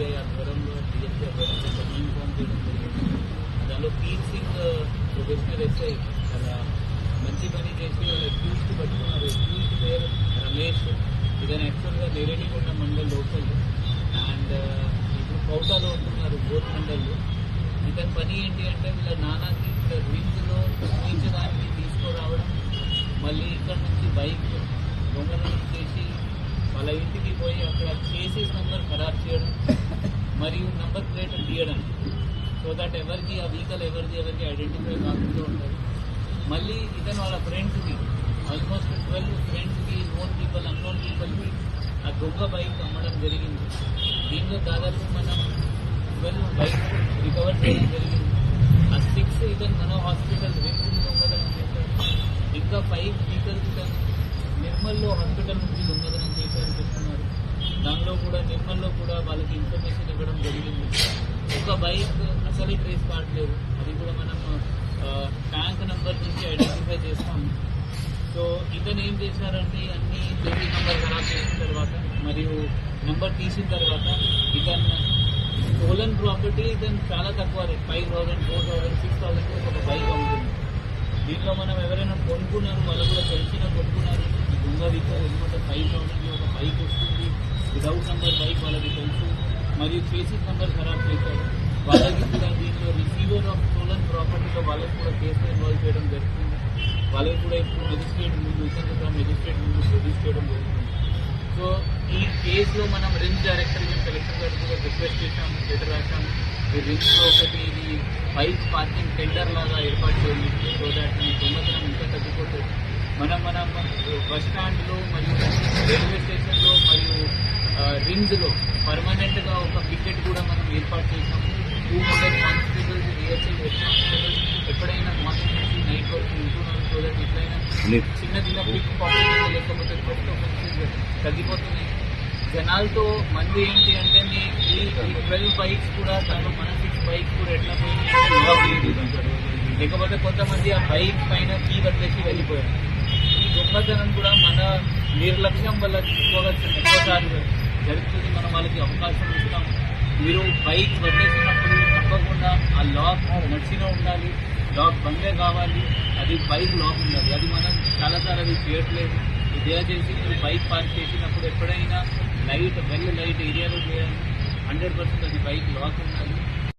CI ఆధ్వర్యంలో DSP ఆధ్వర్యంలో ఒక టీమ్ ఫామ్ చేయడం జరిగింది. దానిలో పీర్ సింగ్ ప్రొఫెషనల్ ఎస్ఐ చాలా మంచి పని చేసి వాళ్ళ అక్యూజ్డ్ పట్టుకున్నారు. అక్యూజ్డ్ పేరు రమేష్. ఇతను యాక్చువల్గా నేరేడికొండ మండల్ లోకల్ అండ్ ఇప్పుడు కౌటాలో ఉంటున్నారు బోత్ మండల్లో. ఇతని పని ఏంటి అంటే వీళ్ళ నాన్నకి ఇక్కడ రింగ్స్లో చూపించడానికి తీసుకురావడం, మళ్ళీ ఇక్కడ నుంచి బైక్ దొంగతనం చేసి వాళ్ళ ఇంటికి పోయి అక్కడ చేసేస్ నెంబర్ ఖరాబ్ చేయడం మరియు నంబర్ ప్లేట్ తీయడం, సో దట్ ఎవరికి ఆ వెహికల్ ఎవరికి ఐడెంటిఫై కాకుండా ఉంటుంది. మళ్ళీ ఇతను వాళ్ళ ఫ్రెండ్స్కి ఆల్మోస్ట్ 12 ఫ్రెండ్స్కి నోన్ పీపుల్ అన్నోన్ పీపుల్కి ఆ దొంగ బైక్ అమ్మడం జరిగింది. దీంట్లో దాదాపు మనం 12 బైక్ రికవర్ చేయడం జరిగింది. ఆ 6 ఇతను మన హాస్పిటల్ రింగ్ దొంగతనం చేశారు. ఇంకా 5 వెహికల్స్ ఇతను నిర్మల్లో హాస్పిటల్ నుంచి దొంగతనం చేశారని చెప్తున్నారు. దానిలో కూడా నిర్మల్లో కూడా వాళ్ళకి ఇన్ఫర్మేషన్ ఇవ్వడం జరిగింది. ఒక బైక్ అసలే ట్రేస్ కావట్లేదు, అది కూడా మనం ట్యాంక్ నెంబర్ నుంచి ఐడెంటిఫై చేస్తాము. సో ఇతను ఏం చేశారంటే అన్ని జోడీ నెంబర్ ఖరాబ్ చేసిన తర్వాత మరియు నెంబర్ తీసిన తర్వాత ఇతను స్టోలన్ ప్రాపర్టీ ఇతను చాలా తక్కువ రేట్ 5,000, 4,000, 6,000 ఒక బైక్ అమ్ముతుంది. దీంట్లో మనం ఎవరైనా కొనుక్కున్నారు వాళ్ళు కూడా తెలిసిన కొనుక్కున్నారు. ఈ దొంగ వెహికల్ ఎందుకంటే 5,000కి ఒక బైక్ వస్తుంది విదౌట్ నెంబర్ బైక్ వాళ్ళకి తెలుసు, మరియు చేసిస్ నెంబర్ ఖరాబ్ చేశారు. వాళ్ళకి కూడా దీంట్లో రిసీవర్ ఆఫ్ స్టోలన్ ప్రాపర్టీలో వాళ్ళకి కూడా కేసులో ఇన్వాల్వ్ చేయడం జరుగుతుంది. వాళ్ళకి కూడా ఇప్పుడు మెజిస్ట్రేట్ ముందు మెజిస్ట్రేట్ ముందు ప్రొడ్యూస్ చేయడం జరుగుతుంది. సో ఈ కేసులో మనం రిమ్స్ డైరెక్టర్గా కలెక్టర్ గారు కూడా రిక్వెస్ట్ చేశాము, లెటర్ రాశాము. ఈ రిమ్స్లో ఒకటి ఇది బైక్ పార్కింగ్ టెండర్ లాగా ఏర్పాటు చేయండి, సో దాట్ ఈ దొంగతనం ఇంకా తగ్గిపోతుంది. మనం బస్ స్టాండ్లో మరియు రైల్వే స్టేషన్లో మరియు రింగ్స్లో పర్మనెంట్గా ఒక పికెట్ కూడా మనం ఏర్పాటు చేసాము. 200 కానిస్టేబుల్స్ రిహర్సల్ హెడ్ కానిస్టేబుల్స్ ఎప్పుడైనా మార్నింగ్ నుంచి నైట్ వరకు ఉంటున్నారు. సో దట్ ఎట్లయినా చిన్న పిక్ పాకెట్ లేకపోతే ఫస్ట్ ఆఫెన్సెస్ తగ్గిపోతున్నాయి. జనాలతో మంది ఏంటి అంటే ఈ 12 బైక్స్ కూడా దాంట్లో మన 6 బైక్స్ కూడా ఎట్లా పోయినాయి, లేకపోతే కొంతమంది ఆ బైక్ పైన కీ వదిలేసి వెళ్ళిపోయారు. ఈ దొంగతనం కూడా మన నిర్లక్ష్యం వల్ల ఎక్కువసార్లు జరుగుతుంది. మనం వాళ్ళకి అవకాశం ఇస్తాం. మీరు బైక్ వదిలేసినప్పుడు తప్పకుండా ఆ లాక్ నడిచినా ఉండాలి, లాక్ బందే కావాలి, అది బైక్ లాక్ ఉండాలి. అది మనం చాలాసార్లు అది చేయట్లేదు. దయచేసి మీరు బైక్ పార్క్ చేసినప్పుడు ఎప్పుడైనా లైట్ ఏరియాలో చేయాలి. 100% అది బైక్ లాక్ ఉండాలి.